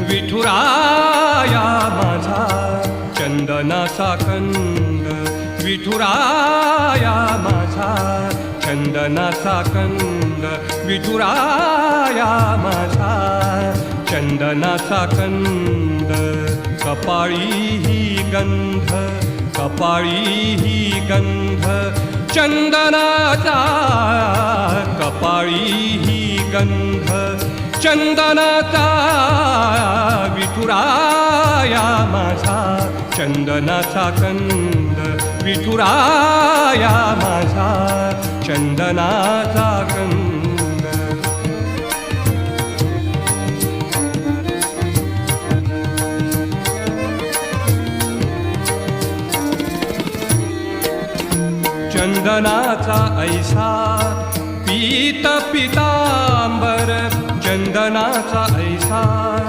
विठुराया माझा चंदनाचा कंद, विठुराया माझा चंदनाचा कंद, विठुराया माझा चंदनाचा कंद. कपाळी ही गंध, कपाळी ही गंध चंदनाचा, कपाळी ही गंध चंदनाचा. विठुराया माझा चंदनाचा कंद, विठुराया माझा चंदनाचा कंद. चंदनाचा ऐसा पीत पितांबर, चंदनाचा ऐसा